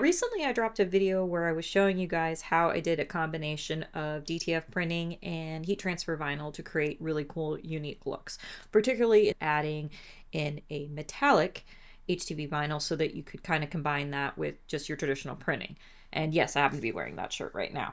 Recently, I dropped a video where I was showing you guys how I did a combination of DTF printing and heat transfer vinyl to create really cool, unique looks, particularly adding in a metallic HTV vinyl so that you could kind of combine that with just your traditional printing. And yes, I happen to be wearing that shirt right now.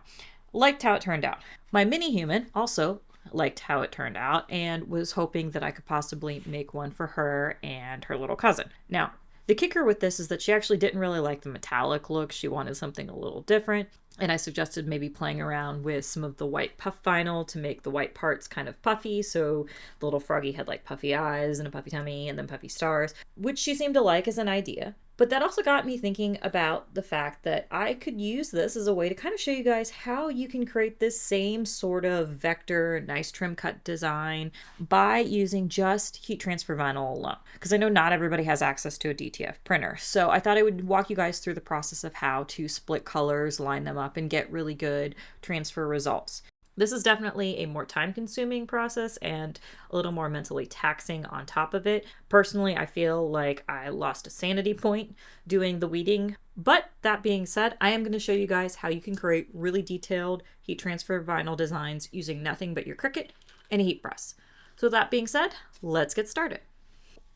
Liked how it turned out. My mini human also liked how it turned out and was hoping that I could possibly make one for her and her little cousin. Now, the kicker with this is that she actually didn't really like the metallic look. She wanted something a little different. And I suggested maybe playing around with some of the white puff vinyl to make the white parts kind of puffy. So the little froggy had like puffy eyes and a puffy tummy and then puffy stars, which she seemed to like as an idea. But that also got me thinking about the fact that I could use this as a way to kind of show you guys how you can create this same sort of vector, nice trim cut design by using just heat transfer vinyl alone. Because I know not everybody has access to a DTF printer. So I thought I would walk you guys through the process of how to split colors, line them up, and get really good transfer results. This is definitely a more time-consuming process and a little more mentally taxing on top of it. Personally, I feel like I lost a sanity point doing the weeding. But that being said, I am going to show you guys how you can create really detailed heat transfer vinyl designs using nothing but your Cricut and a heat press. So that being said, let's get started.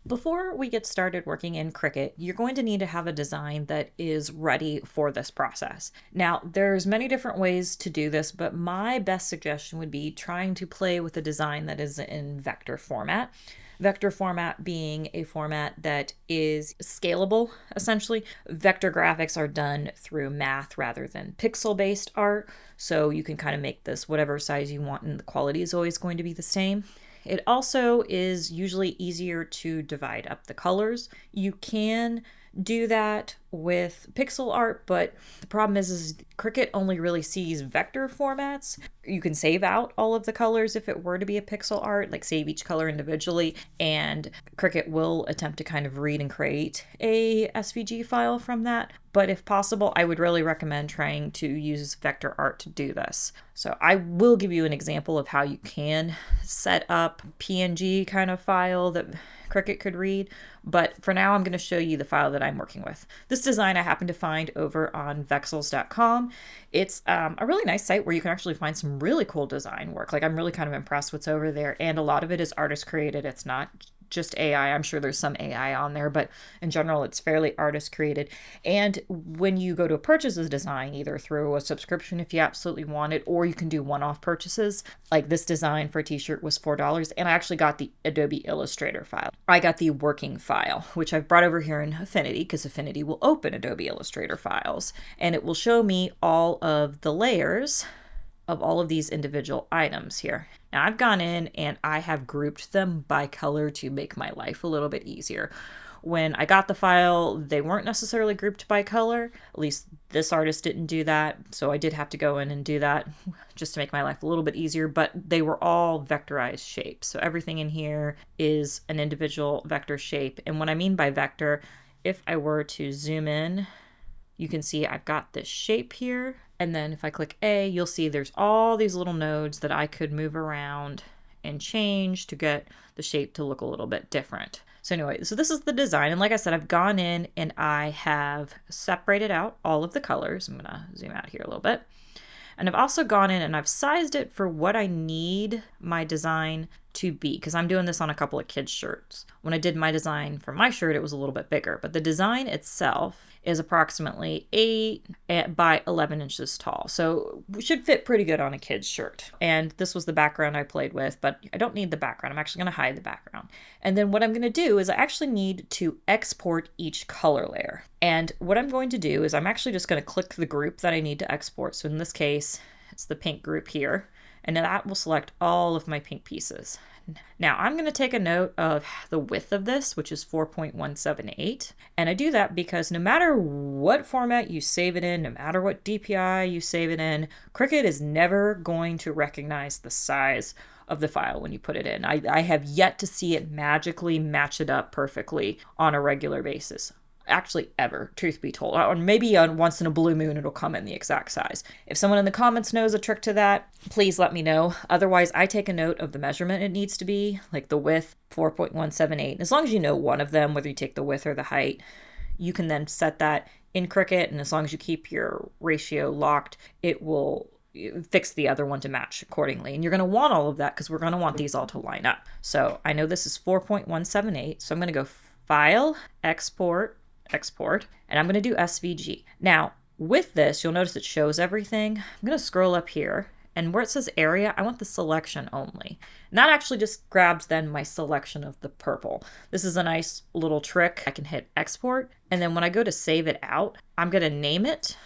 Before we get started working in Cricut, you're going to need to have a design that is ready for this process. Now, there's many different ways to do this, but my best suggestion would be trying to play with a design that is in vector format. Vector format being a format that is scalable, essentially. Vector graphics are done through math rather than pixel-based art, so you can kind of make this whatever size you want and the quality is always going to be the same. It also is usually easier to divide up the colors. You can do that with pixel art, but the problem is Cricut only really sees vector formats. You can save out all of the colors if it were to be a pixel art, like save each color individually, and Cricut will attempt to kind of read and create a SVG file from that. But if possible, I would really recommend trying to use vector art to do this. So I will give you an example of how you can set up PNG kind of file that Cricut could read, but for now I'm going to show you the file that I'm working with. This design I happen to find over on vexels.com. It's a really nice site where you can actually find some really cool design work. Like, I'm really kind of impressed what's over there, and a lot of it is artist created. It's not just AI. I'm sure there's some AI on there, but in general, it's fairly artist created. And when you go to purchase a design, either through a subscription if you absolutely want it, or you can do one-off purchases. Like this design for a t-shirt was $4, and I actually got the Adobe Illustrator file. I got the working file, which I've brought over here in Affinity, because Affinity will open Adobe Illustrator files, and it will show me all of the layers of all of these individual items here. Now I've gone in and I have grouped them by color to make my life a little bit easier. When I got the file, they weren't necessarily grouped by color. At least this artist didn't do that, so I did have to go in and do that just to make my life a little bit easier, but they were all vectorized shapes. So everything in here is an individual vector shape. And what I mean by vector, if I were to zoom in, you can see I've got this shape here. And then if I click A, you'll see there's all these little nodes that I could move around and change to get the shape to look a little bit different. So anyway, so this is the design. And like I said, I've gone in and I have separated out all of the colors. I'm gonna zoom out here a little bit. And I've also gone in and I've sized it for what I need my design to be, because I'm doing this on a couple of kids' shirts. When I did my design for my shirt, it was a little bit bigger, but the design itself is approximately 8 by 11 inches tall. So it should fit pretty good on a kid's shirt. And this was the background I played with, but I don't need the background. I'm actually going to hide the background. And then what I'm going to do is I actually need to export each color layer. And what I'm going to do is I'm actually just going to click the group that I need to export. So in this case, it's the pink group here. And then that will select all of my pink pieces. Now I'm going to take a note of the width of this, which is 4.178. And I do that because no matter what format you save it in, no matter what DPI you save it in, Cricut is never going to recognize the size of the file when you put it in. I have yet to see it magically match it up perfectly on a regular basis. Actually ever, truth be told. Or maybe once in a blue moon it'll come in the exact size. If someone in the comments knows a trick to that, please let me know. Otherwise, I take a note of the measurement it needs to be, like the width, 4.178. As long as you know one of them, whether you take the width or the height, you can then set that in Cricut, and as long as you keep your ratio locked, it will fix the other one to match accordingly. And you're going to want all of that because we're going to want these all to line up. So I know this is 4.178, so I'm going to go File, Export, Export, and I'm going to do SVG. Now, with this, you'll notice it shows everything. I'm going to scroll up here, and where it says area, I want the selection only. And that actually just grabs then my selection of the purple. This is a nice little trick. I can hit export, and then when I go to save it out, I'm going to name it.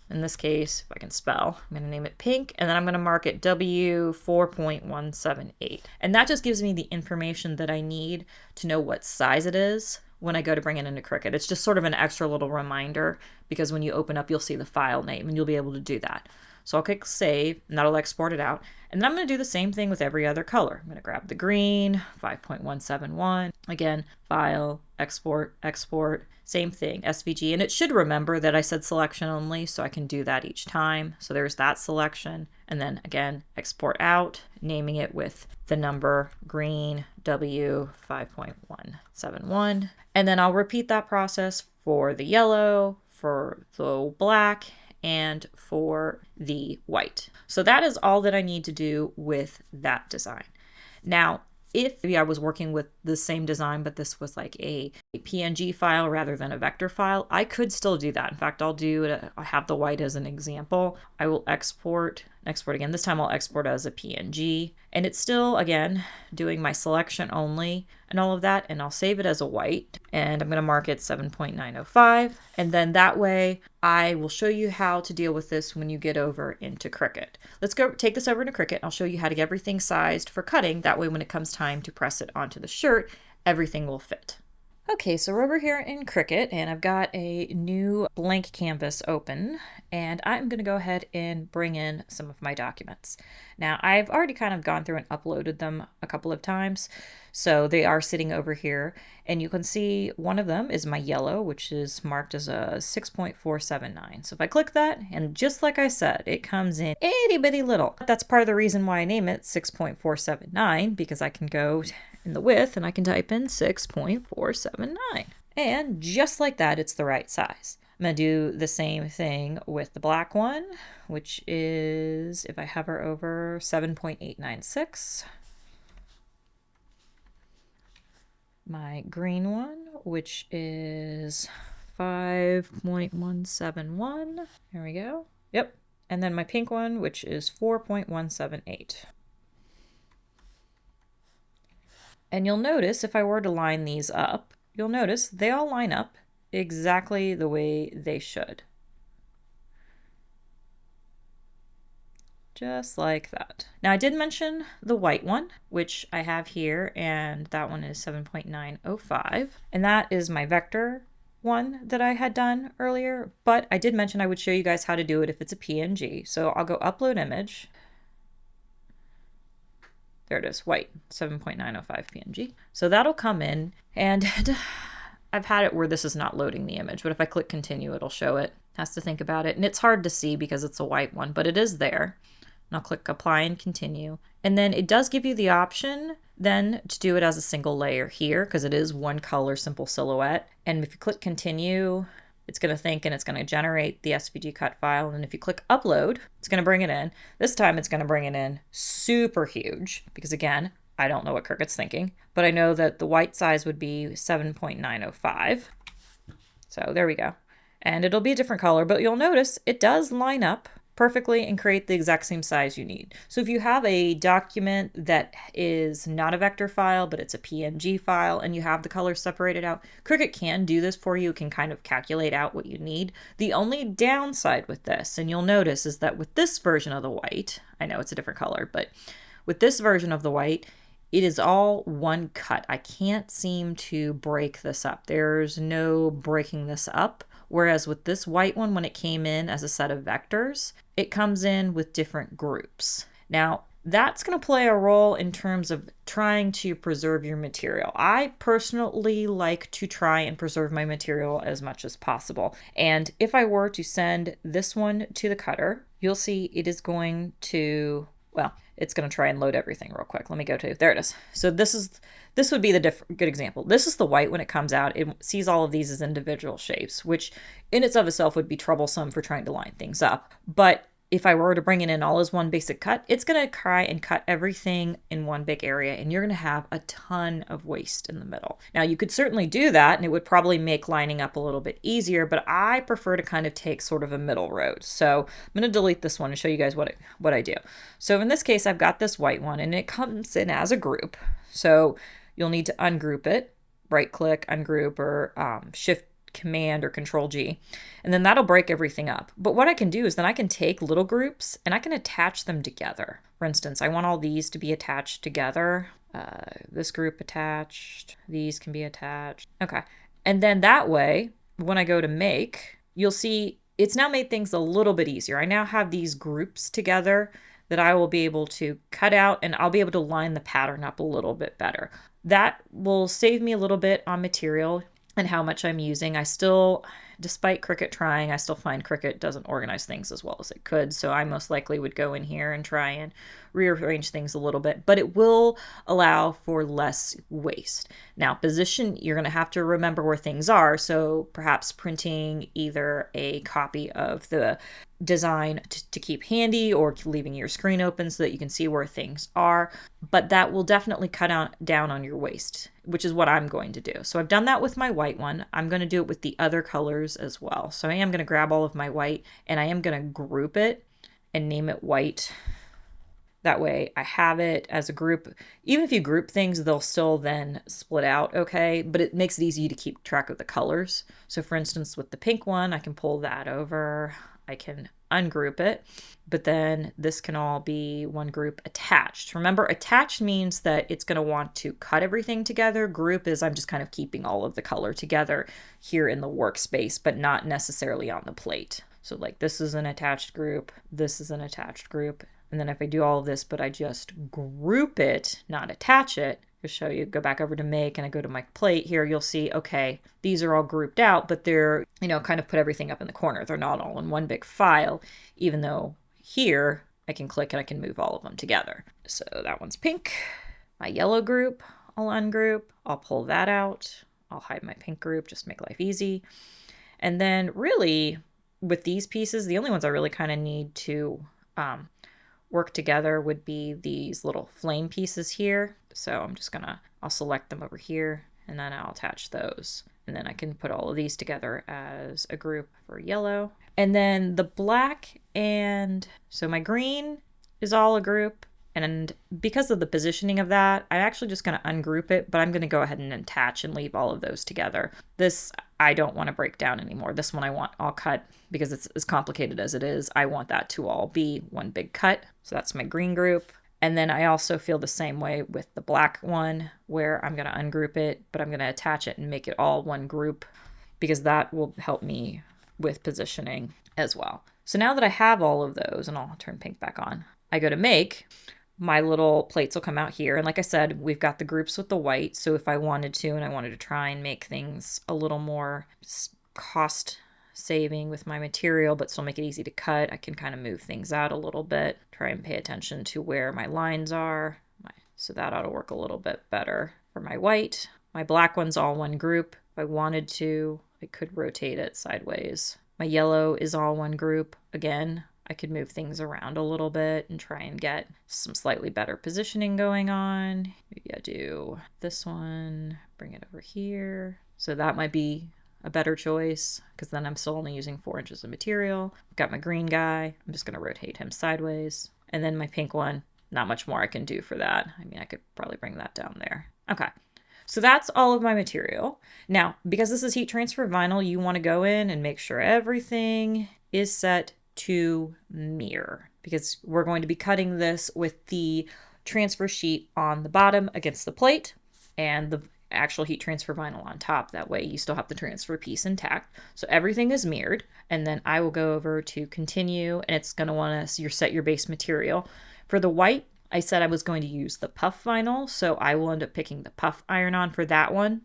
In this case, if I can spell, I'm going to name it pink, and then I'm going to mark it W4.178. And that just gives me the information that I need to know what size it is when I go to bring it into Cricut. It's just sort of an extra little reminder, because when you open up, you'll see the file name, and you'll be able to do that. So I'll click save, and that'll export it out. And then I'm going to do the same thing with every other color. I'm going to grab the green, 5.171. Again, file, export, export. Same thing, SVG. And it should remember that I said selection only, so I can do that each time. So there's that selection. And then again, export out, naming it with the number green W 5.171. And then I'll repeat that process for the yellow, for the black, and for the white. So that is all that I need to do with that design. Now, if maybe I was working with the same design, but this was like a PNG file rather than a vector file, I could still do that. In fact, I'll do it. I have the white as an example. I will export again. This time I'll export as a PNG, and it's still, again, doing my selection only and all of that, and I'll save it as a white, and I'm going to mark it 7.905, and then that way I will show you how to deal with this when you get over into Cricut. Let's go take this over into Cricut. I'll show you how to get everything sized for cutting. That way when it comes time to press it onto the shirt, everything will fit. Okay, so we're over here in Cricut, and I've got a new blank canvas open, and I'm going to go ahead and bring in some of my documents. Now, I've already kind of gone through and uploaded them a couple of times, so they are sitting over here, and you can see one of them is my yellow, which is marked as a 6.479. So if I click that, and just like I said, it comes in itty bitty little. That's part of the reason why I name it 6.479, because I can go in the width and I can type in 6.479. And just like that, it's the right size. I'm going to do the same thing with the black one, which is, if I hover over, 7.896. My green one, which is 5.171. There we go. Yep. And then my pink one, which is 4.178. And you'll notice if I were to line these up, you'll notice they all line up exactly the way they should. Just like that. Now I did mention the white one, which I have here, and that one is 7.905. And that is my vector one that I had done earlier, but I did mention I would show you guys how to do it if it's a PNG. So I'll go upload image. There it is, white, 7.905 PNG. So that'll come in, and I've had it where this is not loading the image, but if I click continue, it'll show it. Has to think about it, and it's hard to see because it's a white one, but it is there. And I'll click apply and continue. And then it does give you the option then to do it as a single layer here, because it is one color simple silhouette. And if you click continue, it's going to think and it's going to generate the SVG cut file. And if you click upload, it's going to bring it in. This time it's going to bring it in super huge because, again, I don't know what Cricut's thinking, but I know that the white size would be 7.905. So there we go. And it'll be a different color, but you'll notice it does line up perfectly and create the exact same size you need. So if you have a document that is not a vector file, but it's a PNG file, and you have the colors separated out, Cricut can do this for you. It can kind of calculate out what you need. The only downside with this, and you'll notice, is that with this version of the white, I know it's a different color, but with this version of the white, it is all one cut. I can't seem to break this up. There's no breaking this up. Whereas with this white one, when it came in as a set of vectors, it comes in with different groups. Now, that's going to play a role in terms of trying to preserve your material. I personally like to try and preserve my material as much as possible. And if I were to send this one to the cutter, you'll see it is going to Well, it's going to try and load everything real quick. Let me go to, there it is. So this would be the good example. This is the white when it comes out. It sees all of these as individual shapes, which in its of itself would be troublesome for trying to line things up. But if I were to bring it in all as one basic cut, it's going to try and cut everything in one big area, and you're going to have a ton of waste in the middle. Now, you could certainly do that, and it would probably make lining up a little bit easier, but I prefer to kind of take sort of a middle road. So I'm going to delete this one and show you guys what I do. So in this case, I've got this white one, and it comes in as a group. So you'll need to ungroup it, right-click, ungroup, or Shift Command or Control G, and then that'll break everything up. But what I can do is then I can take little groups and I can attach them together. For instance, I want all these to be attached together. This group attached, these can be attached. Okay. And then that way, when I go to make, you'll see it's now made things a little bit easier. I now have these groups together that I will be able to cut out, and I'll be able to line the pattern up a little bit better. That will save me a little bit on material and how much I'm using. I still, despite Cricut trying, I still find Cricut doesn't organize things as well as it could. So I most likely would go in here and try and rearrange things a little bit, but it will allow for less waste. Now, position, you're going to have to remember where things are. So perhaps printing either a copy of the design to keep handy, or leaving your screen open so that you can see where things are. But that will definitely cut down on your waste, which is what I'm going to do. So I've done that with my white one. I'm going to do it with the other colors as well. So I am going to grab all of my white, and I am going to group it and name it white. That way I have it as a group. Even if you group things, they'll still then split out, okay? But it makes it easy to keep track of the colors. So for instance, with the pink one, I can pull that over. I can ungroup it, but then this can all be one group attached. Remember, attached means that it's going to want to cut everything together. Group is I'm just kind of keeping all of the color together here in the workspace, but not necessarily on the plate. So like this is an attached group, this is an attached group. And then if I do all of this, but I just group it, not attach it, to show you, go back over to make, and I go to my plate here, you'll see, okay, these are all grouped out, but they're, kind of put everything up in the corner. They're not all in one big file, even though here I can click and I can move all of them together. So that one's pink. My yellow group, I'll ungroup. I'll pull that out. I'll hide my pink group, just make life easy. And then really with these pieces, the only ones I really kind of need to work together would be these little flame pieces here. So I'm just I'll select them over here, and then I'll attach those. And then I can put all of these together as a group for yellow. And then the black, and so my green is all a group. And because of the positioning of that, I'm actually just going to ungroup it, but I'm going to go ahead and attach and leave all of those together. This I don't want to break down anymore. This one I'll cut because it's as complicated as it is. I want that to all be one big cut. So that's my green group. And then I also feel the same way with the black one, where I'm going to ungroup it, but I'm going to attach it and make it all one group, because that will help me with positioning as well. So now that I have all of those, and I'll turn pink back on, I go to make. My little plates will come out here. And like I said, we've got the groups with the white. So if I wanted to, and I wanted to try and make things a little more cost saving with my material, but still make it easy to cut, I can kind of move things out a little bit, try and pay attention to where my lines are. So that ought to work a little bit better for my white. My black one's all one group. If I wanted to, I could rotate it sideways. My yellow is all one group. Again, I could move things around a little bit and try and get some slightly better positioning going on. Maybe I do this one, bring it over here. So that might be a better choice, because then I'm still only using 4 inches of material. Got my green guy. I'm just going to rotate him sideways. And then my pink one, not much more I can do for that. I mean, I could probably bring that down there. Okay. So that's all of my material. Now, because this is heat transfer vinyl, you want to go in and make sure everything is set to mirror, because we're going to be cutting this with the transfer sheet on the bottom against the plate and the actual heat transfer vinyl on top. That way you still have the transfer piece intact. So everything is mirrored, and then I will go over to continue, and it's going to want to set your base material. For the white, I said I was going to use the puff vinyl, so I will end up picking the puff iron-on for that one.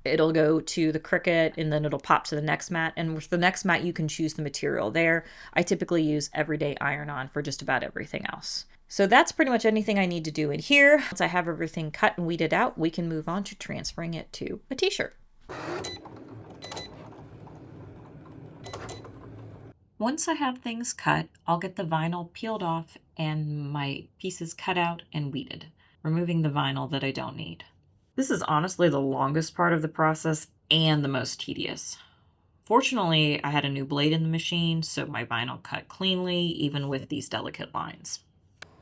It'll go to the Cricut, and then it'll pop to the next mat. And with the next mat, you can choose the material there. I typically use everyday iron-on for just about everything else. So that's pretty much anything I need to do in here. Once I have everything cut and weeded out, we can move on to transferring it to a t-shirt. Once I have things cut, I'll get the vinyl peeled off and my pieces cut out and weeded, removing the vinyl that I don't need. This is honestly the longest part of the process and the most tedious. Fortunately, I had a new blade in the machine, so my vinyl cut cleanly, even with these delicate lines.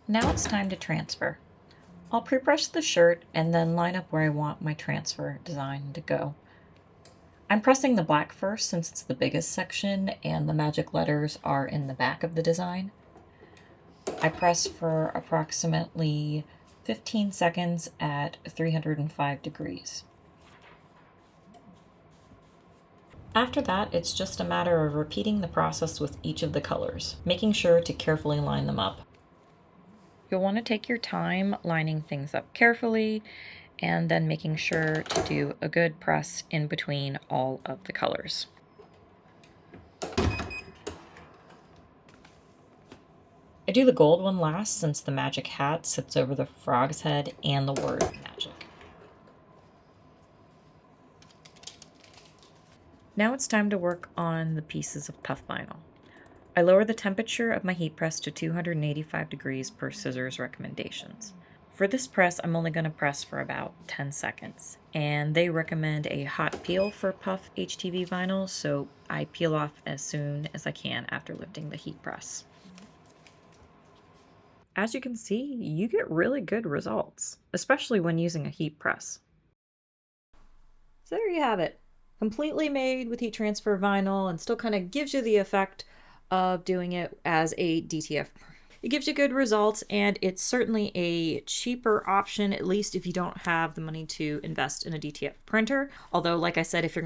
Now it's time to transfer. I'll pre-brush the shirt and then line up where I want my transfer design to go. I'm pressing the black first since it's the biggest section and the magic letters are in the back of the design. I press for approximately 15 seconds at 305 degrees. After that, it's just a matter of repeating the process with each of the colors, making sure to carefully line them up. You'll want to take your time lining things up carefully and then making sure to do a good press in between all of the colors. I do the gold one last since the magic hat sits over the frog's head and the word magic. Now it's time to work on the pieces of puff vinyl. I lower the temperature of my heat press to 285 degrees per scissors recommendations. For this press, I'm only going to press for about 10 seconds, and they recommend a hot peel for puff HTV vinyl, so I peel off as soon as I can after lifting the heat press. As you can see, you get really good results, especially when using a heat press. So there you have it. Completely made with heat transfer vinyl and still kind of gives you the effect of doing it as a DTF. It gives you good results and it's certainly a cheaper option, at least if you don't have the money to invest in a DTF printer. Although, like I said, if you're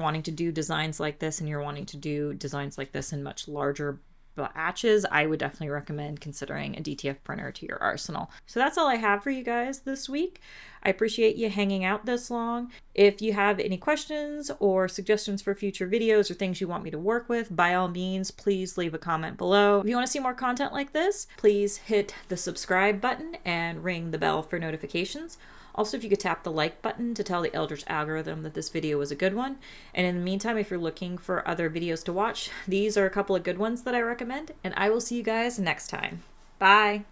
wanting to do designs like this and you're wanting to do designs like this in much larger batches, I would definitely recommend considering a DTF printer to your arsenal. So that's all I have for you guys this week. I appreciate you hanging out this long. If you have any questions or suggestions for future videos or things you want me to work with, by all means, please leave a comment below. If you want to see more content like this, please hit the subscribe button and ring the bell for notifications. Also, if you could tap the like button to tell the Eldritch algorithm that this video was a good one. And in the meantime, if you're looking for other videos to watch, these are a couple of good ones that I recommend, and I will see you guys next time. Bye!